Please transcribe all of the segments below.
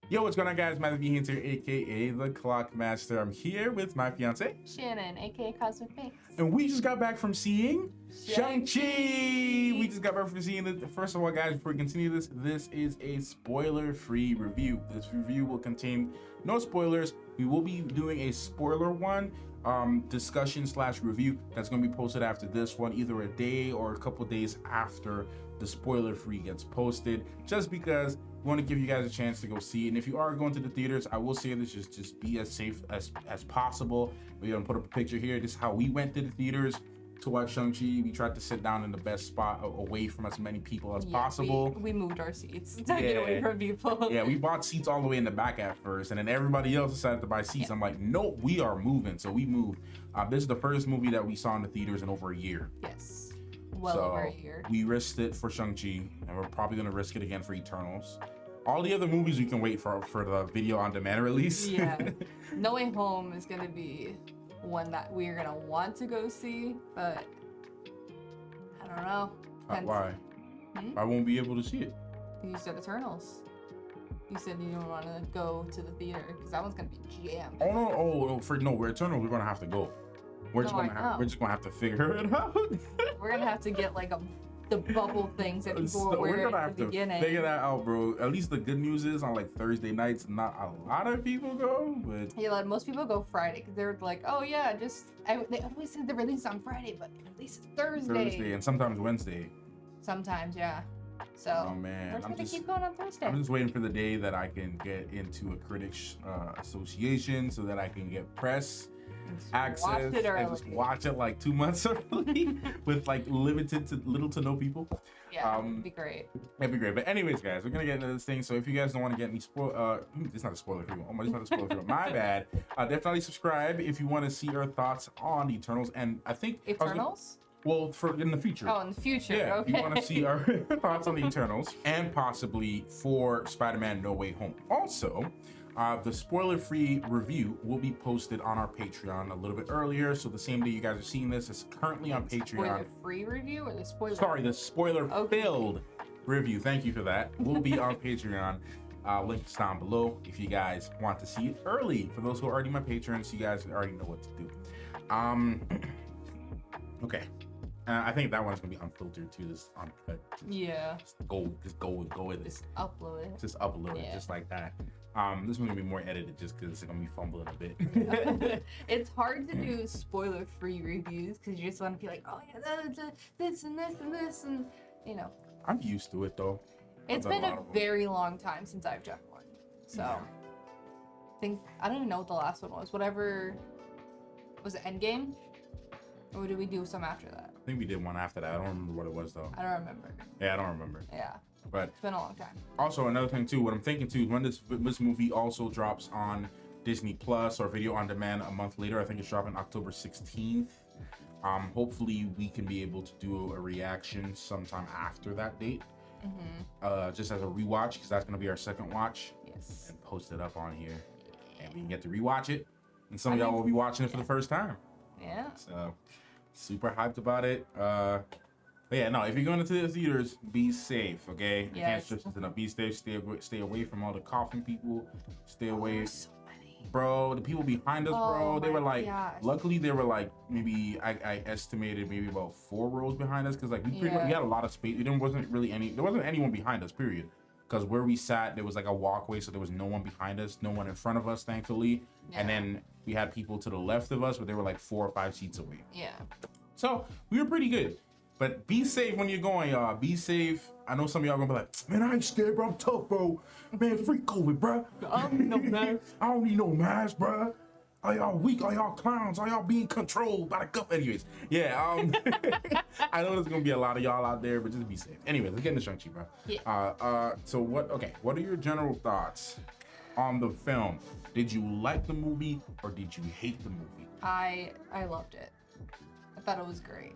Yo, what's going on, guys? Matthew Hinter, aka the Clock Master. I'm here with my fiance, Shannon, aka Cosmic Mix. and we just got back from seeing Shang-Chi. Shang-Chi. We just got back from seeing it. First of all, guys, before we continue this is a spoiler-free review. This review will contain no spoilers. We will be doing a spoiler one discussion / review that's going to be posted after this one, either a day or a couple days after the spoiler-free gets posted, just because we want to give you guys a chance to go see it. And if you are going to the theaters, I will say this, just be as safe as possible. We're gonna put up a picture here. This is how we went to the theaters to watch Shang-Chi. We tried to sit down in the best spot away from as many people as possible. We moved our seats to get away from people. Yeah, we bought seats all the way in the back at first, and then everybody else decided to buy seats. I'm like, nope, we are moving. So we moved. This is the first movie that we saw in the theaters in over a year. Yes. Well over a year. We risked it for Shang-Chi, and we're probably gonna risk it again for Eternals. All the other movies we can wait for the video on demand release. Yeah. No Way Home is gonna be one that we're gonna want to go see, but I don't know. Why? I won't be able to see it. You said Eternals. You said you don't want to go to the theater because that one's gonna be jammed. We're Eternals. We're gonna have to go. We're just gonna have to figure it out. We're gonna have to get like the bubble things that people were wearing at the beginning. Figure that out, bro. At least the good news is on like Thursday nights, not a lot of people go, but yeah, like most people go Friday because they're like, oh yeah, they always said the release on Friday, but it releases Thursday and sometimes Wednesday. Sometimes, yeah. So oh man, we're gonna keep going on Thursday. I'm just waiting for the day that I can get into a critics association so that I can get press access and just watch it like 2 months early with like little to no people. Yeah, it'd be great. It'd be great. But anyways, guys, we're gonna get into this thing. So if you guys don't want to get any it's not a spoiler for you. Oh my, it's not a spoiler for you. My bad. Definitely subscribe if you want to see our thoughts on Eternals. And I think Eternals. Well, for in the future. Oh, in the future. Yeah, okay. If you want to see our thoughts on the Eternals and possibly for Spider-Man No Way Home. Also, the spoiler-free review will be posted on our Patreon a little bit earlier. So the same day you guys are seeing this, it's currently on Patreon. Spoiler-free review or the spoiler? Sorry, the spoiler-filled review. Thank you for that. Will be on Patreon. Links down below if you guys want to see it early. For those who are already my patrons, you guys already know what to do. Okay. I think that one's gonna be unfiltered too. Just uncut. Just go with it. Just upload it. Just upload it, just like that. This one's gonna be more edited just because it's gonna be fumbling a bit. It's hard to do spoiler-free reviews because you just want to be like, oh yeah, this and this and this and you know. I'm used to it though. It's been a very long time since I've done one, so I don't even know what the last one was. Whatever was it, Endgame? Or did we do some after that? I think we did one after that. I don't remember what it was though. I don't remember. Yeah, I don't remember. Yeah. But it's been a long time. Also, another thing too, what I'm thinking too, when this movie also drops on Disney Plus or video on demand a month later, I think it's dropping October 16th. Hopefully we can be able to do a reaction sometime after that date. Just as a rewatch, because that's gonna be our second watch. Yes. And post it up on here, and we can get to rewatch it. And some of y'all will be watching it for the first time. Yeah. So super hyped about it. But yeah, no, if you're going to the theaters, be safe, okay? Yes. Can't stress this enough. Be safe. Stay away from all the coughing people. Stay away. So many. Bro, the people behind us, bro, they were like, gosh. luckily they were like, maybe I estimated maybe about 4 rows behind us, because like we had a lot of space. There wasn't anyone behind us, period. Because where we sat, there was like a walkway, so there was no one behind us, no one in front of us, thankfully. Yeah. And then we had people to the left of us, but they were like 4 or 5 seats away. Yeah. So we were pretty good. But be safe when you're going, y'all. Be safe. I know some of y'all gonna be like, man, I ain't scared, bro. I'm tough, bro. Man, free COVID, bro. I don't need no mask. I don't need no mask, bro. Are y'all weak? Are y'all clowns? Are y'all being controlled by the government? Anyways, yeah. I know there's gonna be a lot of y'all out there, but just be safe. Anyway, let's get into Shang-Chi, bro. Yeah. So what are your general thoughts on the film? Did you like the movie or did you hate the movie? I loved it. I thought it was great.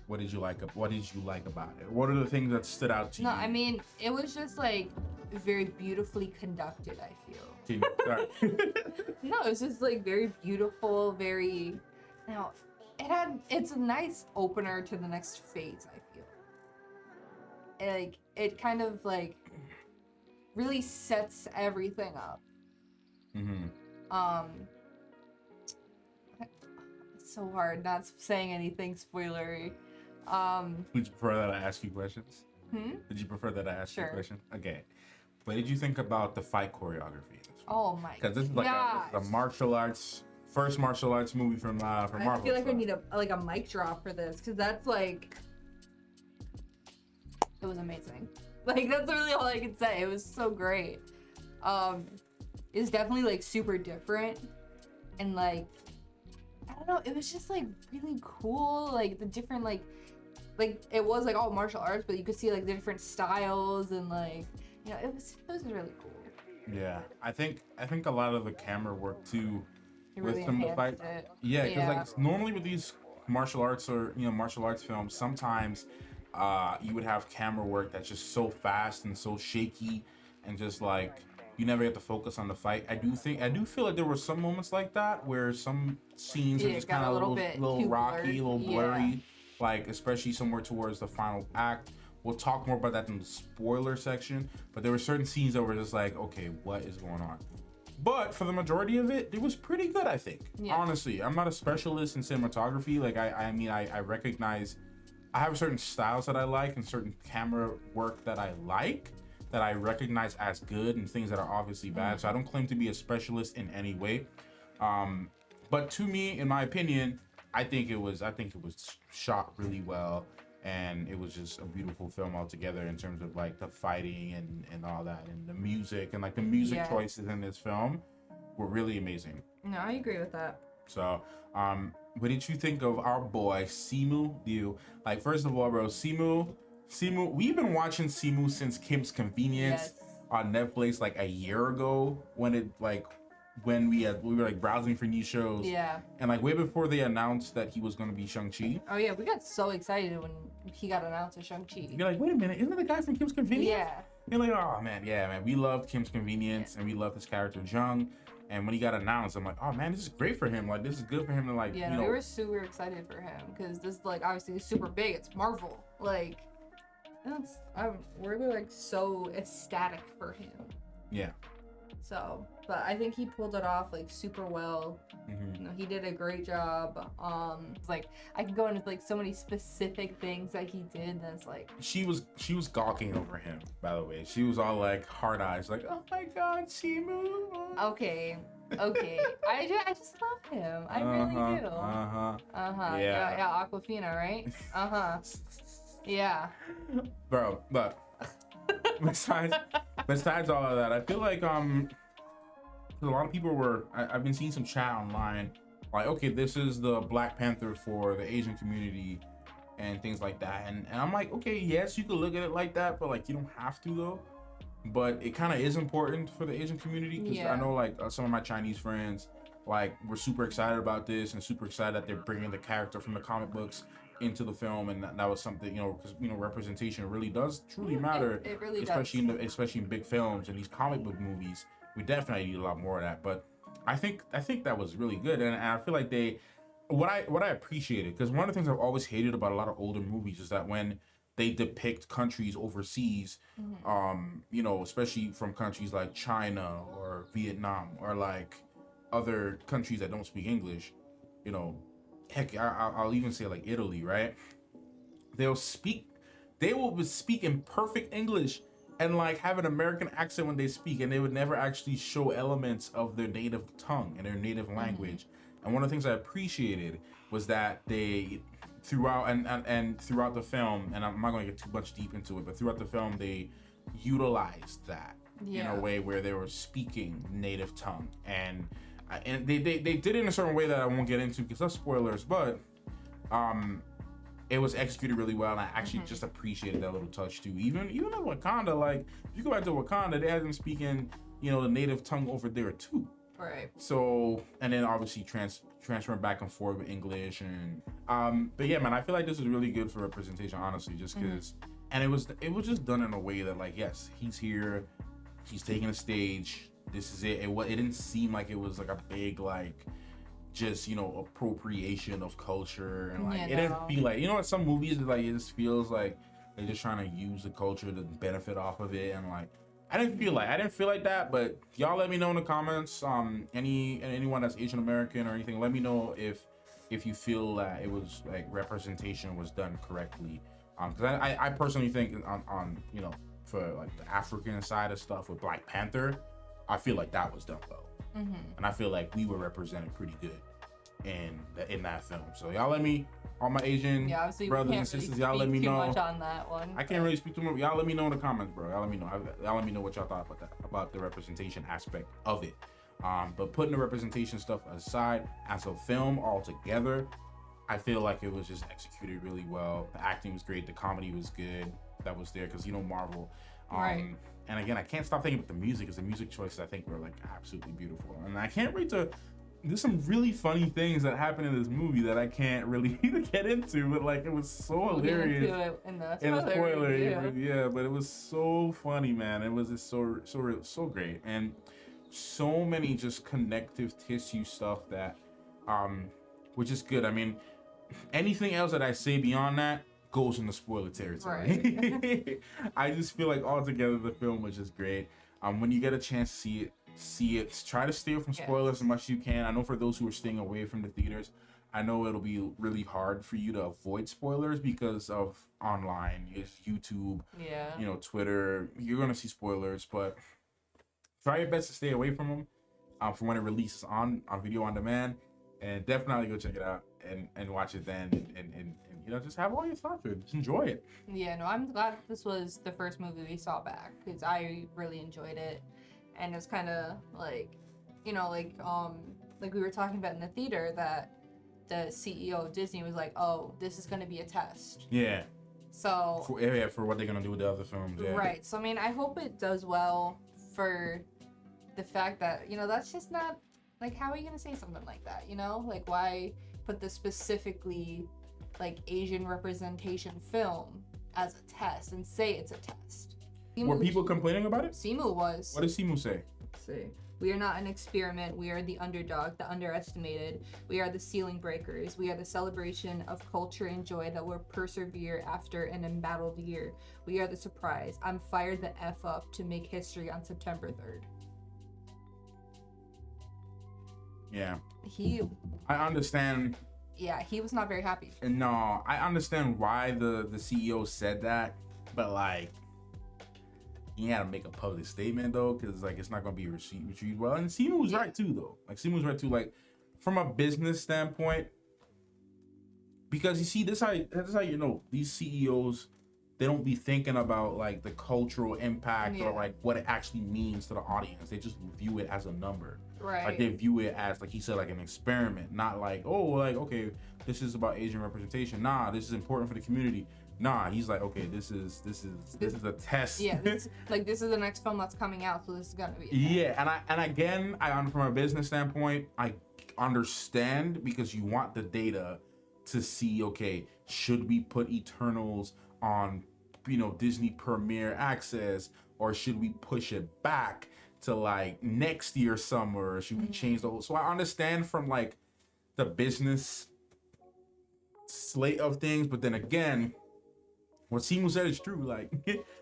What did you like about it? What are the things that stood out to you? No, I mean, it was just like very beautifully conducted, I feel. No, it's just like very beautiful, very it's a nice opener to the next phase, I feel. Like it kind of like really sets everything up. It's so hard not saying anything spoilery. Would you prefer that I ask you questions? Did you prefer that I ask you Sure. questions? Okay. What did you think about the fight choreography? Oh my god. Because this is like a martial arts, first martial arts movie from Marvel. I feel like I need a mic drop for this, because that's like, it was amazing. Like, that's really all I can say. It was so great. It's definitely like super different, and like, I don't know, it was just like really cool. Like the different like it was like all martial arts, but you could see like the different styles, and like, you know, it was really cool. Yeah, I think a lot of the camera work too, It really with some of the fight. enhanced it. Yeah, because like normally with these martial arts or martial arts films, sometimes you would have camera work that's just so fast and so shaky, and just like you never get to focus on the fight. I do feel like there were some moments like that where some scenes are just kind of a little rocky, a little blurry, like especially somewhere towards the final act. We'll talk more about that in the spoiler section, but there were certain scenes that were just like, okay, what is going on? But for the majority of it, it was pretty good, I think. Yeah. Honestly, I'm not a specialist in cinematography. Like, I recognize, I have certain styles that I like and certain camera work that I like, that I recognize as good, and things that are obviously bad. So I don't claim to be a specialist in any way. But to me, in my opinion, I think it was shot really well. And it was just a beautiful film altogether in terms of like the fighting and all that, and the music, and like the music choices in this film were really amazing. No, I agree with that. So, what did you think of our boy Simu? Like, first of all, bro, Simu, we've been watching Simu since Kim's Convenience on Netflix like a year ago, when we were like browsing for new shows. Yeah. And like way before they announced that he was gonna be Shang-Chi. Oh yeah, we got so excited when he got announced as Shang-Chi. You're like, wait a minute, isn't that the guy from Kim's Convenience? Yeah. You're like, oh man, we loved Kim's Convenience, and we loved his character Jung. And when he got announced, I'm like, oh man, this is great for him. Like, this is good for him to like, we were super excited for him, because this is like obviously super big. It's Marvel. Like, we're like so ecstatic for him. Yeah. So, but I think he pulled it off like super well. You know, he did a great job. It's like I can go into like so many specific things that he did. That's like she was gawking over him. By the way, she was all like hard eyes, like, oh my God, Simu. Okay. I just love him. I really do. Yeah, Aquafina, right? Yeah. Bro, but besides all of that, I feel like a lot of people I've been seeing some chat online like, okay, this is the Black Panther for the Asian community and things like that, and I'm like, okay, yes, you could look at it like that, but like you don't have to though. But it kind of is important for the Asian community, because I know like some of my Chinese friends like were super excited about this and super excited that they're bringing the character from the comic books into the film, and that was something, because representation really does truly matter. It really especially does. Especially in big films and these comic book movies, we definitely need a lot more of that. But I think that was really good, and I feel like what I appreciated, because one of the things I've always hated about a lot of older movies is that when they depict countries overseas, especially from countries like China or Vietnam or like other countries that don't speak English, heck, I'll even say like Italy, right? They will speak in perfect English and like have an American accent when they speak, and they would never actually show elements of their native tongue and their native language. And one of the things I appreciated was that they throughout the film, and I'm not going to get too much deep into it, but throughout the film they utilized that in a way where they were speaking native tongue, and they did it in a certain way that I won't get into because of spoilers, but it was executed really well, and I actually just appreciated that little touch too. Even in Wakanda, like if you go back to Wakanda, they had them speaking, the native tongue over there too. Right. So, and then obviously transferring back and forth with English, and but yeah, man, I feel like this is really good for representation, honestly, just because, and it was just done in a way that like, yes, he's here, he's taking a stage. This is it. It didn't seem like it was like a big like just appropriation of culture, and like it didn't feel like some movies like it just feels like they're just trying to use the culture to benefit off of it, and like I didn't feel like that, but y'all let me know in the comments. Anyone that's Asian American or anything, let me know if you feel that it was like representation was done correctly. Because I personally think on for like the African side of stuff with Black Panther, I feel like that was done well, and I feel like we were represented pretty good in that film. So y'all let me, all my Asian brothers and sisters, y'all let me know. Much on that one. I can't really speak too much. Y'all let me know in the comments, bro. Y'all let me know. Y'all let me know what y'all thought about the representation aspect of it. But putting the representation stuff aside, as a film altogether, I feel like it was just executed really well. The acting was great. The comedy was good. That was there because Marvel. Right. And again, I can't stop thinking about the music, because the music choices I think were like absolutely beautiful. And I can't wait to. There's some really funny things that happen in this movie that I can't really get into, but like it was so hilarious. In the spoiler, yeah, but it was so funny, man. It was just so great, and so many just connective tissue stuff that, which is good. I mean, anything else that I say beyond that goes in the spoiler territory. Right. I just feel like altogether the film was just great. When you get a chance to see it. Try to stay away from spoilers as much as you can. I know for those who are staying away from the theaters, I know it'll be really hard for you to avoid spoilers because of online, YouTube, Twitter. You're gonna see spoilers, but try your best to stay away from them from when it releases on video on demand, and definitely go check it out and watch it then, and just have all your thoughts with it. Just enjoy it. Yeah, no, I'm glad this was the first movie we saw back, because I really enjoyed it. And it's kind of like, like we were talking about in the theater, that the CEO of Disney was like, oh, this is going to be a test. Yeah. So. For what they're going to do with the other films. Yeah. Right. So, I mean, I hope it does well for the fact that, that's just not, like, how are you going to say something like that, Like, why put the specifically, like, Asian representation film as a test and say it's a test? Were people complaining about it? Simu was. What does Simu say? Let's see. We are not an experiment. We are the underdog, the underestimated. We are the ceiling breakers. We are the celebration of culture and joy that will persevere after an embattled year. We are the surprise. I'm fired the F up to make history on September 3rd. Yeah. I understand. Yeah, he was not very happy. No, I understand why the CEO said that, but like, you gotta make a public statement though, because like it's not gonna be received well. And Simu was right too, though. Like Simu was right too. Like from a business standpoint, because you see, this how these CEOs, they don't be thinking about like the cultural impact or like what it actually means to the audience. They just view it as a number. Right. Like they view it as, like he said, like an experiment, not like, oh, like okay, this is about Asian representation. Nah, this is important for the community. Nah, he's like, okay, this is a test. Yeah, this is the next film that's coming out, so this is gonna be a test. Yeah, and again, from a business standpoint, I understand, because you want the data to see, okay, should we put Eternals on, Disney Premiere Access, or should we push it back to like next year summer, or should we change the whole? So I understand from like the business slate of things, but then again, what Simu said is true. Like,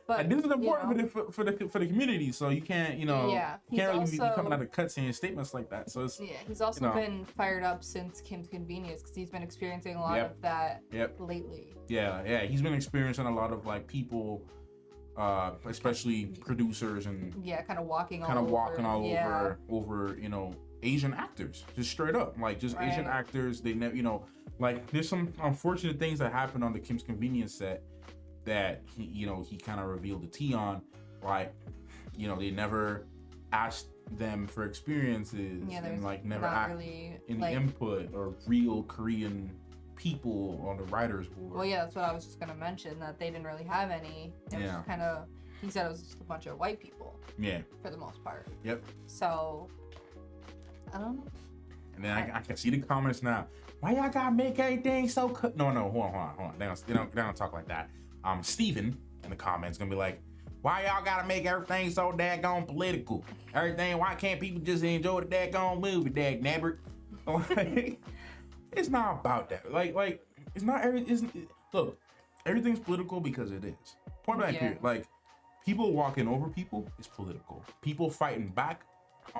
but this is important for the community. So you can't, you can't really be coming out of cuts saying statements like that. So it's, he's also been fired up since Kim's Convenience, because he's been experiencing a lot of that lately. Yeah, he's been experiencing a lot of like people, especially producers and kind of walking all over Asian actors, just straight up, like just Asian actors. They never, like there's some unfortunate things that happened on the Kim's Convenience set that he kind of revealed the tea on, like they never asked them for experiences, and like never asked really any input or real Korean people on the writers board. Well, that's what I was just gonna mention, that they didn't really have any. It was just kind of, he said it was just a bunch of white people. Yeah. For the most part. Yep. So I don't know. And then I can see the comments now. Why y'all gotta make everything so No, hold on. They don't talk like that. Steven in the comments gonna be like, why y'all gotta make everything so daggone political? Everything, why can't people just enjoy the daggone movie, dagnabbit? Like, it's not about that. Like it's not look, everything's political because it is. Point blank period. Like, People walking over people is political. People fighting back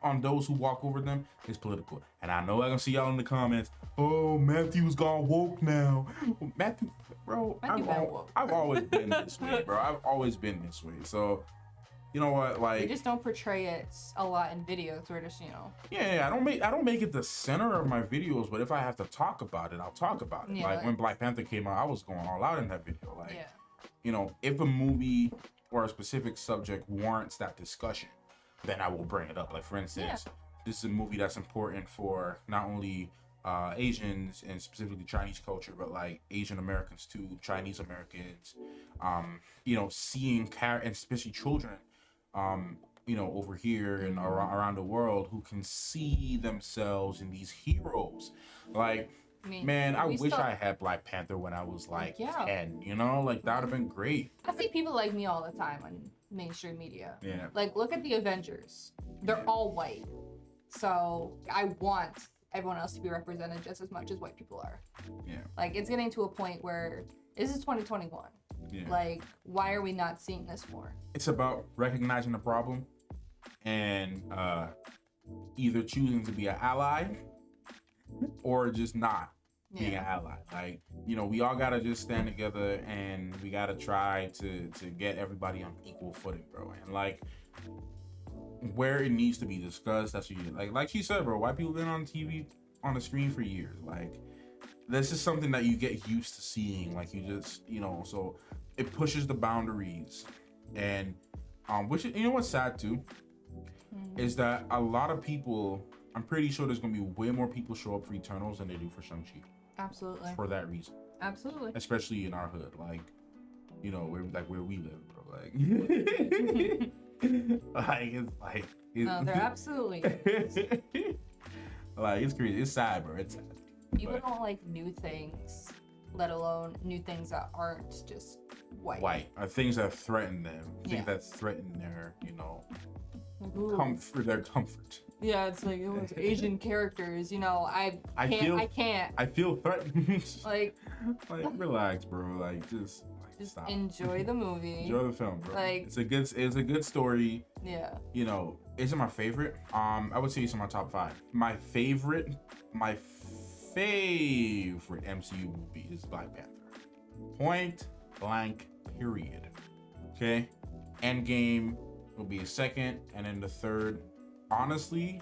on those who walk over them is political. And I know I can see y'all in the comments. Oh, Matthew's gone woke now. Matthew, bro, I've always been this way, bro. I've always been this way. So, you know what? Like, we just don't portray it a lot in videos. We're just, Yeah, I don't make it the center of my videos, but if I have to talk about it, I'll talk about it. Yeah, like when Black Panther came out, I was going all out in that video. Like, yeah. you know, if a movie or a specific subject warrants that discussion, then I will bring it up. Like, for instance, this is a movie that's important for not only Asians and specifically Chinese culture, but like Asian Americans too, Chinese Americans, you know, seeing and especially children, you know, over here and around the world who can see themselves in these heroes. Like, man, I wish I had Black Panther when I was like 10, you know, like that would have been great. I see people like me all the time on mainstream media. Yeah. Like, look at the Avengers. They're all white. So I want everyone else to be represented just as much as white people are. Yeah. Like, it's getting to a point where this is 2021. Yeah. Like, why are we not seeing this more? It's about recognizing the problem and either choosing to be an ally or just not being an ally. Like, you know, we all gotta just stand together and we gotta try to get everybody on equal footing, bro. And like, where it needs to be discussed, that's what you like she said, bro. White people been on TV on the screen for years. Like, this is something that you get used to seeing. Like, you just, you know, so it pushes the boundaries. And which, you know what's sad too, is that a lot of people, I'm pretty sure there's gonna be way more people show up for Eternals than they do for Shang-Chi. Absolutely. For that reason. Absolutely. Especially in our hood, like, you know, where we live, bro. Like, no, they're absolutely like, it's crazy. It's sad, bro. It's sad. People don't like new things, let alone new things that aren't just white. White are things that threaten them. Things that threaten their, you know, their comfort. Yeah, it's like, it was Asian characters, you know, I can't. I feel threatened. like, relax, bro. Like, just stop. Enjoy the movie. Enjoy the film, bro. Like, it's a good story. Yeah. You know, is it my favorite? I would say it's in my top 5. My favorite MCU movie is Black Panther. Point blank, period. Okay? Endgame will be a second, and then the third. Honestly,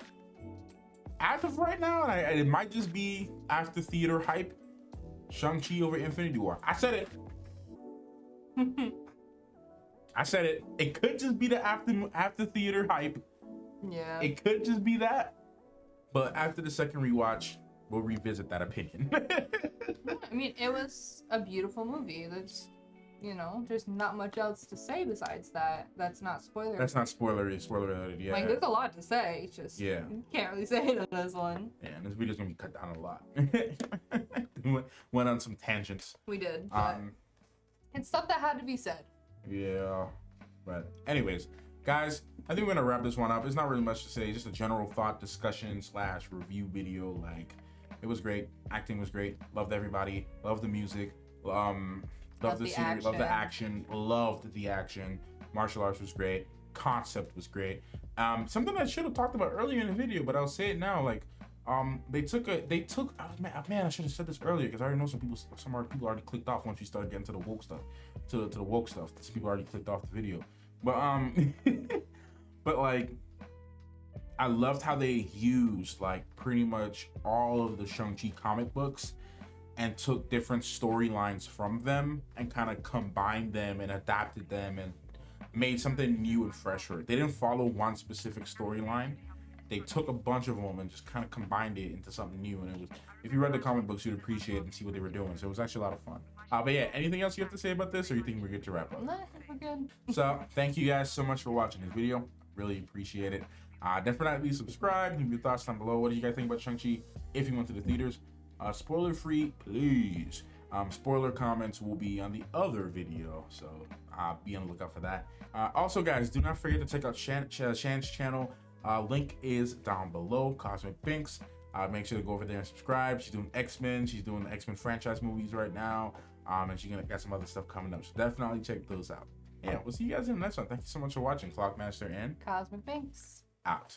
as of right now, and it might just be after theater hype, Shang-Chi over Infinity War. I said it. I said it. It could just be the after theater hype. Yeah. It could just be that. But after the second rewatch, we'll revisit that opinion. I mean, it was a beautiful movie. There's, you know, there's not much else to say besides that. That's not spoiler. That's not spoiler related. Yeah. Like, there's a lot to say. It's just, you can't really say it in this one. Yeah, and this video's gonna be cut down a lot. Went on some tangents. We did. But it's stuff that had to be said. Yeah. But anyways, guys, I think we're gonna wrap this one up. It's not really much to say, just a general thought discussion / review video. Like, it was great. Acting was great. Loved everybody. Loved the music. Loved the scenery. Loved the action. Loved the action. Martial arts was great. Concept was great. Something I should have talked about earlier in the video, but I'll say it now. Like, they took man, I should have said this earlier, because I already know some people already clicked off once we started getting to the woke stuff. To the woke stuff. Some people already clicked off the video. But but like, I loved how they used like pretty much all of the Shang-Chi comic books and took different storylines from them and kind of combined them and adapted them and made something new and fresh for it. They didn't follow one specific storyline. They took a bunch of them and just kind of combined it into something new. And it was, if you read the comic books, you'd appreciate it and see what they were doing. So it was actually a lot of fun. But yeah, anything else you have to say about this, or you think we're good to wrap up? No, I think we're good. So thank you guys so much for watching this video. Really appreciate it. Definitely subscribe. Leave your thoughts down below. What do you guys think about Shang-Chi if you went to the theaters? Spoiler free, please. Spoiler comments will be on the other video, so be on the lookout for that. Also, guys, do not forget to check out Shan's channel. Link is down below. Cosmic Binks. Make sure to go over there and subscribe. She's doing X-Men. She's doing the X-Men franchise movies right now. And she's gonna got some other stuff coming up. So definitely check those out. Yeah, we'll see you guys in the next one. Thank you so much for watching. Clockmaster and Cosmic Banks. out.